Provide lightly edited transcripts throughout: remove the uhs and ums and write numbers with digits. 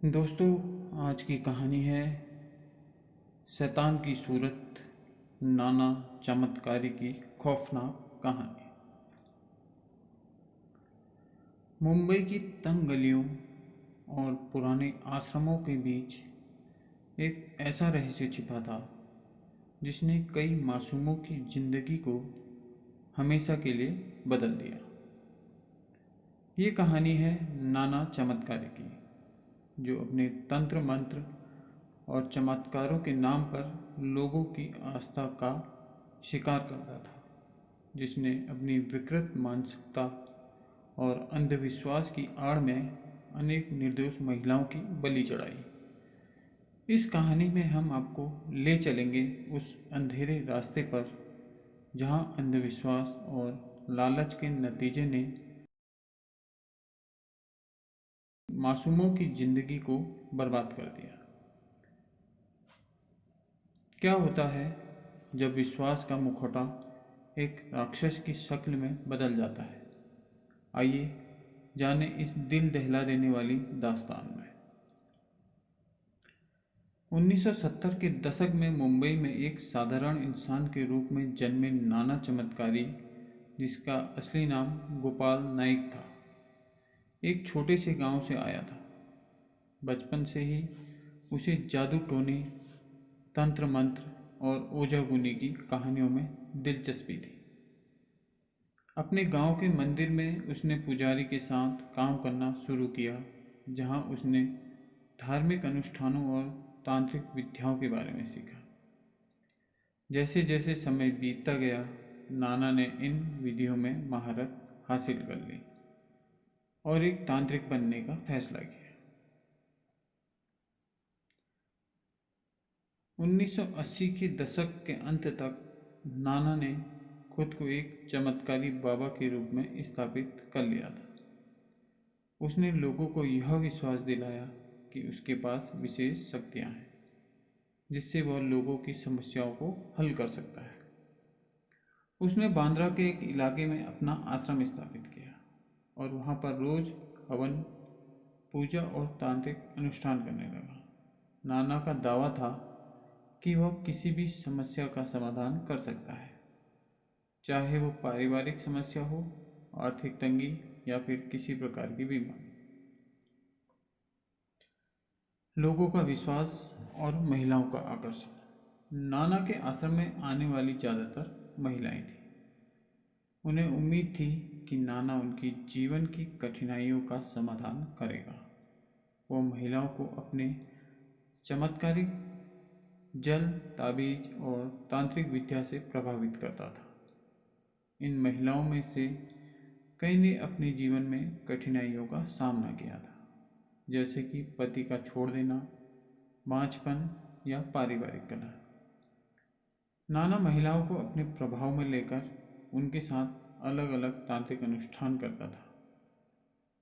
दोस्तों, आज की कहानी है शैतान की सूरत नाना चमत्कारी की खौफनाक कहानी। मुंबई की तंग गलियों और पुराने आश्रमों के बीच एक ऐसा रहस्य छिपा था जिसने कई मासूमों की जिंदगी को हमेशा के लिए बदल दिया। ये कहानी है नाना चमत्कारी की, जो अपने तंत्र मंत्र और चमत्कारों के नाम पर लोगों की आस्था का शिकार करता था, जिसने अपनी विकृत मानसिकता और अंधविश्वास की आड़ में अनेक निर्दोष महिलाओं की बलि चढ़ाई। इस कहानी में हम आपको ले चलेंगे उस अंधेरे रास्ते पर जहां अंधविश्वास और लालच के नतीजे ने मासूमों की जिंदगी को बर्बाद कर दिया। क्या होता है जब विश्वास का मुखौटा एक राक्षस की शक्ल में बदल जाता है? आइए जाने इस दिल दहला देने वाली दास्तान में। 1970 के दशक में मुंबई में एक साधारण इंसान के रूप में जन्मे नाना चमत्कारी, जिसका असली नाम गोपाल नाइक था, एक छोटे से गांव से आया था। बचपन से ही उसे जादू टोने, तंत्र मंत्र और ओझागुनी की कहानियों में दिलचस्पी थी। अपने गांव के मंदिर में उसने पुजारी के साथ काम करना शुरू किया, जहां उसने धार्मिक अनुष्ठानों और तांत्रिक विद्याओं के बारे में सीखा। जैसे जैसे समय बीतता गया, नाना ने इन विधियों में महारत हासिल कर ली और एक तांत्रिक बनने का फैसला किया। 1980 के दशक के अंत तक नाना ने खुद को एक चमत्कारी बाबा के रूप में स्थापित कर लिया था। उसने लोगों को यह विश्वास दिलाया कि उसके पास विशेष शक्तियां हैं, जिससे वह लोगों की समस्याओं को हल कर सकता है। उसने बांद्रा के एक इलाके में अपना आश्रम स्थापित किया और वहाँ पर रोज हवन, पूजा और तांत्रिक अनुष्ठान करने लगा। नाना का दावा था कि वह किसी भी समस्या का समाधान कर सकता है, चाहे वो पारिवारिक समस्या हो, आर्थिक तंगी या फिर किसी प्रकार की बीमारी। लोगों का विश्वास और महिलाओं का आकर्षण। नाना के आश्रम में आने वाली ज़्यादातर महिलाएं थीं। उन्हें उम्मीद थी कि नाना उनकी जीवन की कठिनाइयों का समाधान करेगा। वो महिलाओं को अपने चमत्कारिक जल, ताबीज और तांत्रिक विद्या से प्रभावित करता था। इन महिलाओं में से कई ने अपने जीवन में कठिनाइयों का सामना किया था, जैसे कि पति का छोड़ देना, बांझपन या पारिवारिक कलह। नाना महिलाओं को अपने प्रभाव में लेकर उनके साथ अलग अलग तांत्रिक अनुष्ठान करता था,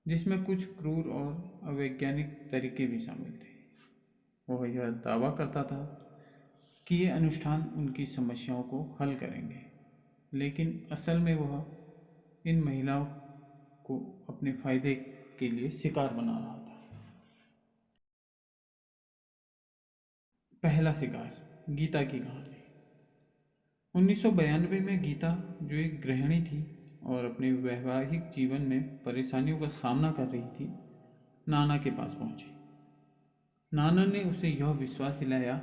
जिसमें कुछ क्रूर और अवैज्ञानिक तरीके भी शामिल थे। वह यह दावा करता था कि ये अनुष्ठान उनकी समस्याओं को हल करेंगे, लेकिन असल में वह इन महिलाओं को अपने फायदे के लिए शिकार बना रहा था। पहला शिकार, गीता की कहानी। 1992 में गीता, जो एक गृहिणी थी और अपने वैवाहिक जीवन में परेशानियों का सामना कर रही थी, नाना के पास पहुंची। नाना ने उसे यह विश्वास दिलाया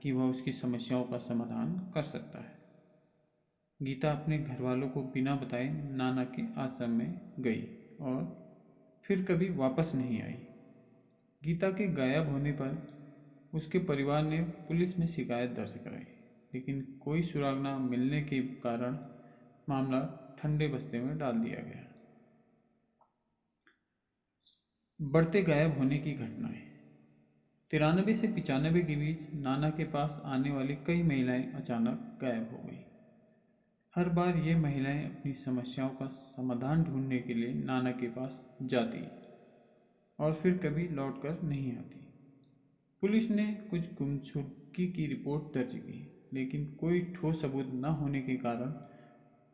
कि वह उसकी समस्याओं का समाधान कर सकता है। गीता अपने घर वालों को बिना बताए नाना के आश्रम में गई और फिर कभी वापस नहीं आई। गीता के गायब होने पर उसके परिवार ने पुलिस में शिकायत दर्ज कराई, लेकिन कोई सुराग न मिलने के कारण मामला ठंडे बस्ते में डाल दिया गया। बढ़ते गायब होने की घटनाएं। 93 से 95 के बीच नाना के पास आने वाली कई महिलाएं अचानक गायब हो गई। हर बार ये महिलाएं अपनी समस्याओं का समाधान ढूंढने के लिए नाना के पास जाती और फिर कभी लौटकर नहीं आती। पुलिस ने कुछ गुमशुदगी की रिपोर्ट दर्ज की, लेकिन कोई ठोस सबूत न होने के कारण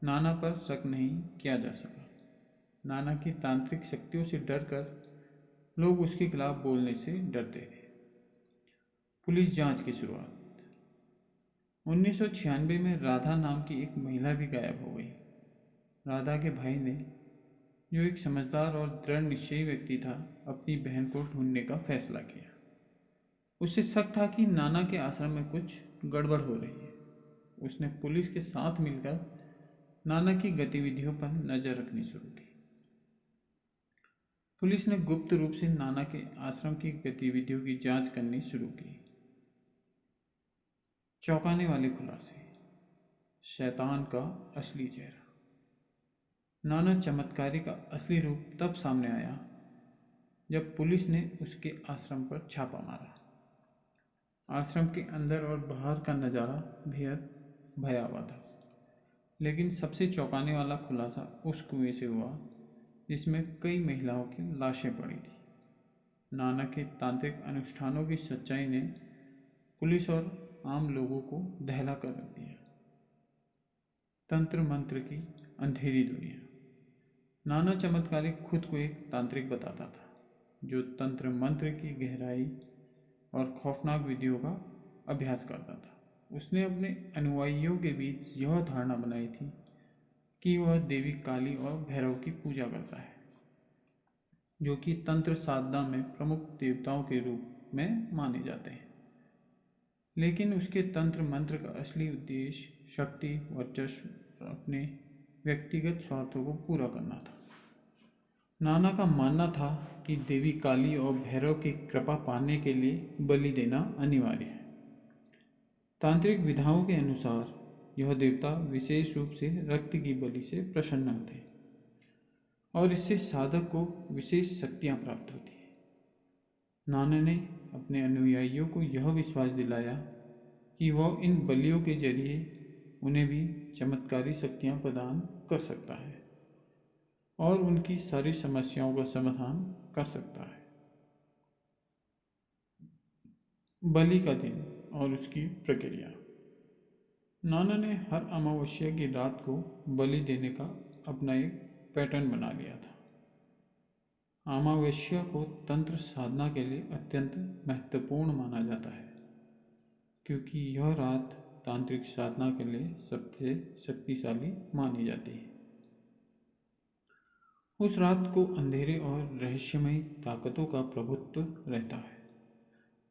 नाना पर शक नहीं किया जा सका। नाना की तांत्रिक शक्तियों से डरकर लोग उसके खिलाफ बोलने से डरते थे। पुलिस जांच की शुरुआत। 1996 में राधा नाम की एक महिला भी गायब हो गई। राधा के भाई ने, जो एक समझदार और दृढ़ निश्चयी व्यक्ति था, अपनी बहन को ढूंढने का फैसला किया। उसे शक था कि नाना के आश्रम में कुछ गड़बड़ हो रही है। उसने पुलिस के साथ मिलकर नाना की गतिविधियों पर नजर रखनी शुरू की। पुलिस ने गुप्त रूप से नाना के आश्रम की गतिविधियों की जांच करनी शुरू की। चौंकाने वाले खुलासे। शैतान का असली चेहरा। नाना चमत्कारी का असली रूप तब सामने आया जब पुलिस ने उसके आश्रम पर छापा मारा। आश्रम के अंदर और बाहर का नज़ारा बेहद भयावह था, लेकिन सबसे चौंकाने वाला खुलासा उस कुएं से हुआ जिसमें कई महिलाओं की लाशें पड़ी थी। नाना के तांत्रिक अनुष्ठानों की सच्चाई ने पुलिस और आम लोगों को दहला कर रख दिया। तंत्र मंत्र की अंधेरी दुनिया। नाना चमत्कारी खुद को एक तांत्रिक बताता था, जो तंत्र मंत्र की गहराई और खौफनाक विधियों का अभ्यास करता था। उसने अपने अनुयायियों के बीच यह धारणा बनाई थी कि वह देवी काली और भैरव की पूजा करता है, जो कि तंत्र साधना में प्रमुख देवताओं के रूप में माने जाते हैं। लेकिन उसके तंत्र मंत्र का असली उद्देश्य शक्ति, वर्चस्व और अपने व्यक्तिगत स्वार्थों को पूरा करना था। नाना का मानना था कि देवी काली और भैरव की कृपा पाने के लिए बलि देना अनिवार्य है। तांत्रिक विधाओं के अनुसार यह देवता विशेष रूप से रक्त की बलि से प्रसन्न होते हैं और इससे साधक को विशेष शक्तियां प्राप्त होती हैं। नाना ने अपने अनुयायियों को यह विश्वास दिलाया कि वह इन बलियों के जरिए उन्हें भी चमत्कारी शक्तियां प्रदान कर सकता है और उनकी सारी समस्याओं का समाधान कर सकता है। बलि का दिन और उसकी प्रक्रिया। नाना ने हर अमावस्या की रात को बलि देने का अपना एक पैटर्न बना लिया था। अमावस्या को तंत्र साधना के लिए अत्यंत महत्वपूर्ण माना जाता है, क्योंकि यह रात तांत्रिक साधना के लिए सबसे शक्तिशाली मानी जाती है। उस रात को अंधेरे और रहस्यमयी ताकतों का प्रभुत्व रहता है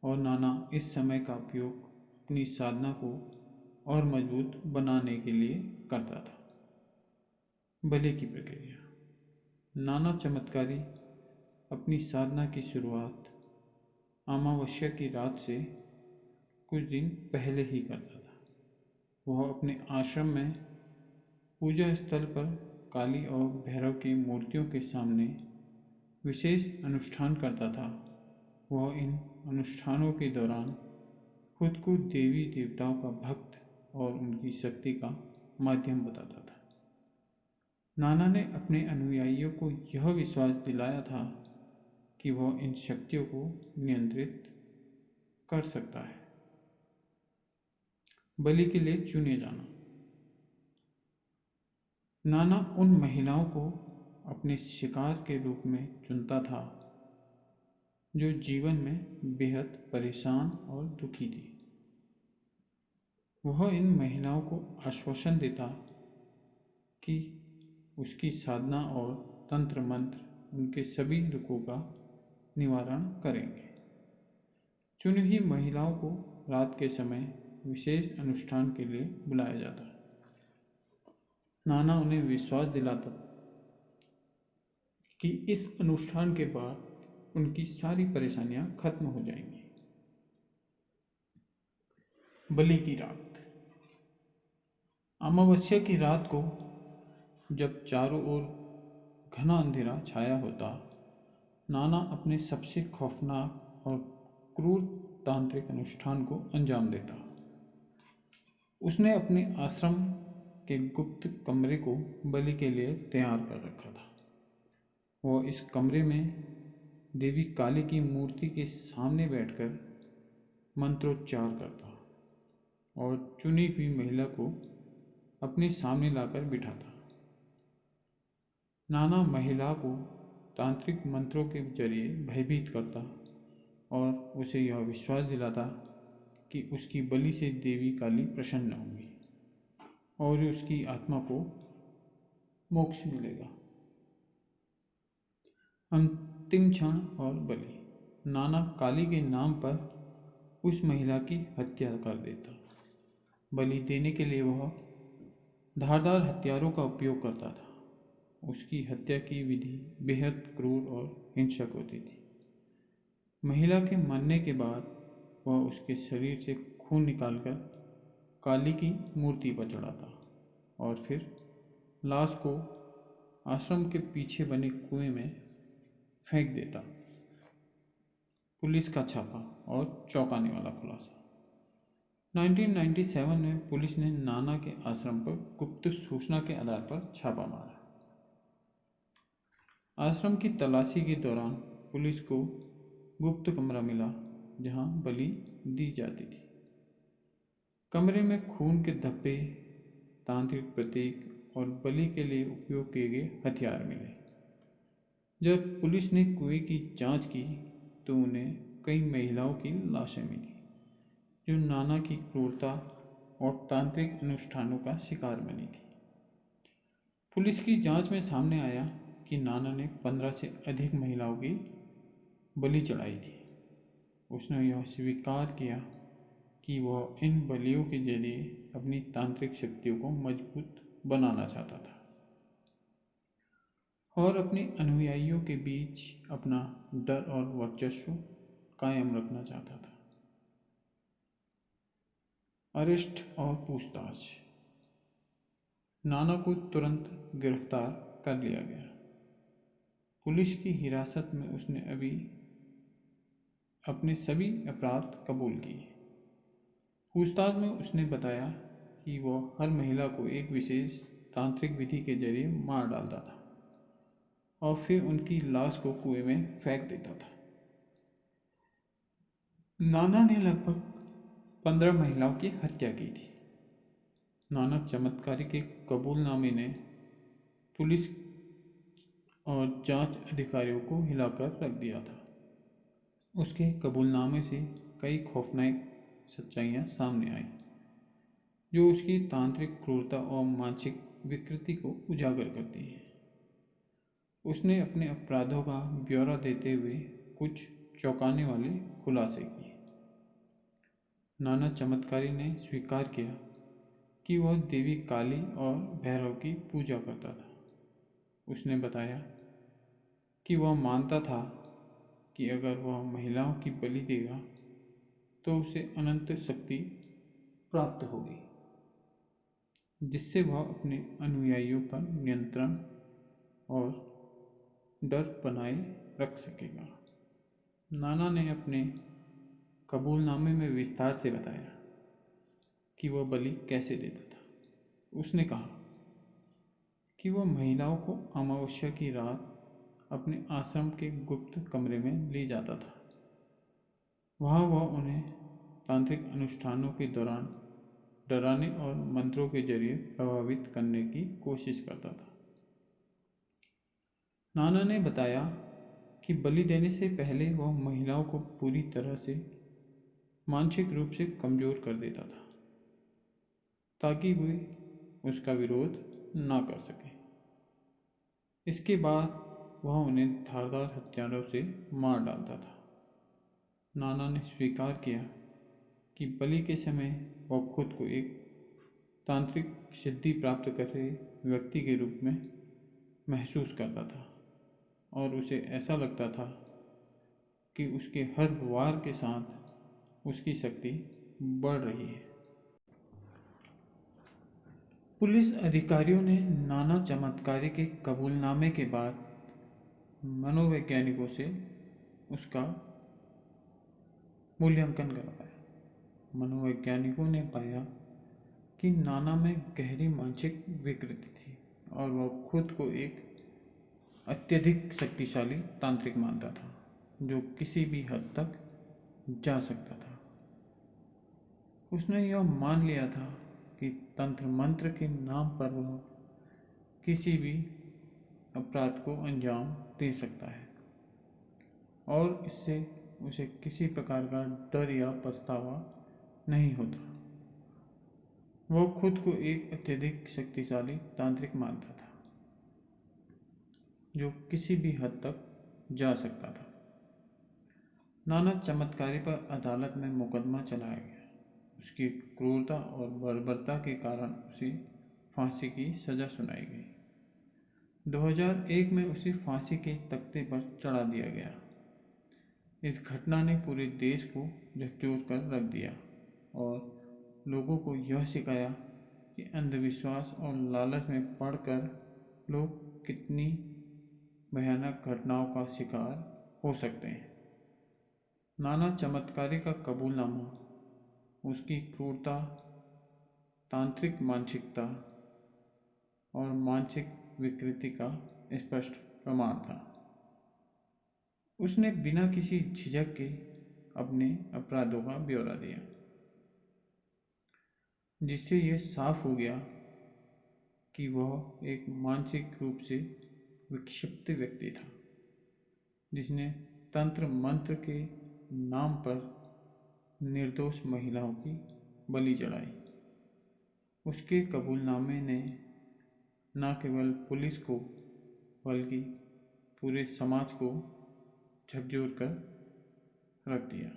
और नाना इस समय का उपयोग अपनी साधना को और मजबूत बनाने के लिए करता था। बलि की प्रक्रिया। नाना चमत्कारी अपनी साधना की शुरुआत अमावस्या की रात से कुछ दिन पहले ही करता था। वह अपने आश्रम में पूजा स्थल पर काली और भैरव की मूर्तियों के सामने विशेष अनुष्ठान करता था। वह इन अनुष्ठानों के दौरान खुद को देवी देवताओं का भक्त और उनकी शक्ति का माध्यम बताता था। नाना ने अपने अनुयायियों को यह विश्वास दिलाया था कि वह इन शक्तियों को नियंत्रित कर सकता है। बलि के लिए चुने जाना। नाना उन महिलाओं को अपने शिकार के रूप में चुनता था जो जीवन में बेहद परेशान और दुखी थी। वह इन महिलाओं को आश्वासन देता कि उसकी साधना और तंत्र मंत्र उनके सभी दुखों का निवारण करेंगे। चुनी हुई महिलाओं को रात के समय विशेष अनुष्ठान के लिए बुलाया जाता। नाना उन्हें विश्वास दिलाता कि इस अनुष्ठान के बाद उनकी सारी परेशानियां खत्म हो जाएंगी। बलि की रात। अमावस्या की रात को जब चारों ओर घना अंधेरा छाया होता, नाना अपने सबसे खौफनाक और क्रूर तांत्रिक अनुष्ठान को अंजाम देता। उसने अपने आश्रम के गुप्त कमरे को बलि के लिए तैयार कर रखा था। वह इस कमरे में देवी काली की मूर्ति के सामने बैठकर मंत्रोच्चार करता और चुनी हुई महिला को अपने सामने लाकर बिठाता। नाना महिला को तांत्रिक मंत्रों के जरिए भयभीत करता और उसे यह विश्वास दिलाता कि उसकी बलि से देवी काली प्रसन्न होंगी और उसकी आत्मा को मोक्ष मिलेगा। अंतिम क्षण और बलि। नाना काली के नाम पर उस महिला की हत्या कर देता। बलि देने के लिए वह धारदार हथियारों का उपयोग करता था। उसकी हत्या की विधि बेहद क्रूर और हिंसक होती थी। महिला के मरने के बाद वह उसके शरीर से खून निकालकर काली की मूर्ति पर चढ़ाता और फिर लाश को आश्रम के पीछे बने कुएं में फेंक देता। पुलिस का छापा और चौंकाने वाला खुलासा। 1997 में पुलिस ने नाना के आश्रम पर गुप्त सूचना के आधार पर छापा मारा। आश्रम की तलाशी के दौरान पुलिस को गुप्त कमरा मिला जहां बलि दी जाती थी। कमरे में खून के धब्बे, तांत्रिक प्रतीक और बलि के लिए उपयोग किए गए हथियार मिले। जब पुलिस ने कुएं की जांच की तो उन्हें कई महिलाओं की लाशें मिली जो नाना की क्रूरता और तांत्रिक अनुष्ठानों का शिकार बनी थी। पुलिस की जांच में सामने आया कि नाना ने 15 से अधिक महिलाओं की बलि चढ़ाई थी। उसने यह स्वीकार किया कि वह इन बलियों के जरिए अपनी तांत्रिक शक्तियों को मजबूत बनाना चाहता था और अपने अनुयायियों के बीच अपना डर और वर्चस्व कायम रखना चाहता था। अरेस्ट और पूछताछ। नाना को तुरंत गिरफ्तार कर लिया गया। पुलिस की हिरासत में उसने अभी अपने सभी अपराध कबूल किए। पूछताछ में उसने बताया कि वह हर महिला को एक विशेष तांत्रिक विधि के जरिए मार डालता था और फिर उनकी लाश को कुएं में फेंक देता था। नाना ने लगभग 15 महिलाओं की हत्या की थी। नाना चमत्कारी के कबूलनामे ने पुलिस और जांच अधिकारियों को हिलाकर रख दिया था। उसके कबूलनामे से कई खौफनाक सच्चाइयाँ सामने आई जो उसकी तांत्रिक क्रूरता और मानसिक विकृति को उजागर करती हैं। उसने अपने अपराधों का ब्यौरा देते हुए कुछ चौंकाने वाले खुलासे किए। नाना चमत्कारी ने स्वीकार किया कि वह देवी काली और भैरव की पूजा करता था। उसने बताया कि वह मानता था कि अगर वह महिलाओं की बलि देगा तो उसे अनंत शक्ति प्राप्त होगी जिससे वह अपने अनुयायियों पर नियंत्रण और डर बनाए रख सकेगा। नाना ने अपने कबूलनामे में विस्तार से बताया कि वह बलि कैसे देता था। उसने कहा कि वह महिलाओं को अमावस्या की रात अपने आश्रम के गुप्त कमरे में ले जाता था। वहाँ वह उन्हें तांत्रिक अनुष्ठानों के दौरान डराने और मंत्रों के जरिए प्रभावित करने की कोशिश करता था। नाना ने बताया कि बलि देने से पहले वह महिलाओं को पूरी तरह से मानसिक रूप से कमजोर कर देता था ताकि वे उसका विरोध ना कर सके। इसके बाद वह उन्हें धारदार हथियारों से मार डालता था। नाना ने स्वीकार किया कि बलि के समय वह खुद को एक तांत्रिक सिद्धि प्राप्त कर रहे व्यक्ति के रूप में महसूस करता था और उसे ऐसा लगता था कि उसके हर वार के साथ उसकी शक्ति बढ़ रही है। पुलिस अधिकारियों ने नाना चमत्कारी के कबूलनामे के बाद मनोवैज्ञानिकों से उसका मूल्यांकन करवाया। मनोवैज्ञानिकों ने पाया कि नाना में गहरी मानसिक विकृति थी और वह खुद को एक अत्यधिक शक्तिशाली तांत्रिक मानता था जो किसी भी हद तक जा सकता था। उसने यह मान लिया था कि तंत्र मंत्र के नाम पर वह किसी भी अपराध को अंजाम दे सकता है और इससे उसे किसी प्रकार का डर या पछतावा नहीं होता। वो खुद को एक अत्यधिक शक्तिशाली तांत्रिक मानता था जो किसी भी हद तक जा सकता था। नाना चमत्कारी पर अदालत में मुकदमा चलाया गया। उसकी क्रूरता और बर्बरता के कारण उसे फांसी की सजा सुनाई गई। 2001 में उसे फांसी के तख्ते पर चढ़ा दिया गया। इस घटना ने पूरे देश को झकझोर कर रख दिया और लोगों को यह सिखाया कि अंधविश्वास और लालच में पड़कर लोग कितनी भयानक घटनाओं का शिकार हो सकते हैं। नाना चमत्कारी का कबूलनामा उसकी क्रूरता, तांत्रिक मानसिकता और मानसिक विकृति का स्पष्ट प्रमाण था। उसने बिना किसी झिझक के अपने अपराधों का ब्यौरा दिया, जिससे यह साफ हो गया कि वह एक मानसिक रूप से विक्षिप्त व्यक्ति था, जिसने तंत्र मंत्र के नाम पर निर्दोष महिलाओं की बलि चढ़ाई। उसके कबूलनामे ने न केवल पुलिस को बल्कि पूरे समाज को झकझोर कर रख दिया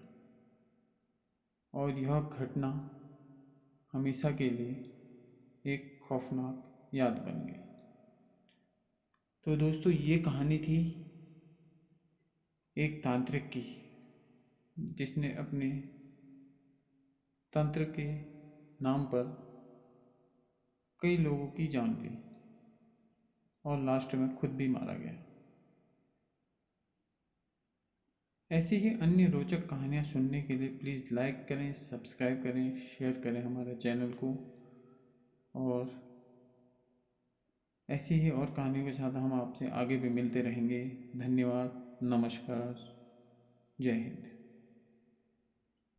और यह घटना हमेशा के लिए एक खौफनाक याद बन गई। तो दोस्तों, ये कहानी थी एक तांत्रिक की, जिसने अपने तंत्र के नाम पर कई लोगों की जान ली और लास्ट में खुद भी मारा गया। ऐसी ही अन्य रोचक कहानियाँ सुनने के लिए प्लीज़ लाइक करें, सब्सक्राइब करें, शेयर करें हमारे चैनल को। और ऐसी ही और कहानियों के साथ हम आपसे आगे भी मिलते रहेंगे। धन्यवाद, नमस्कार, जय हिंद।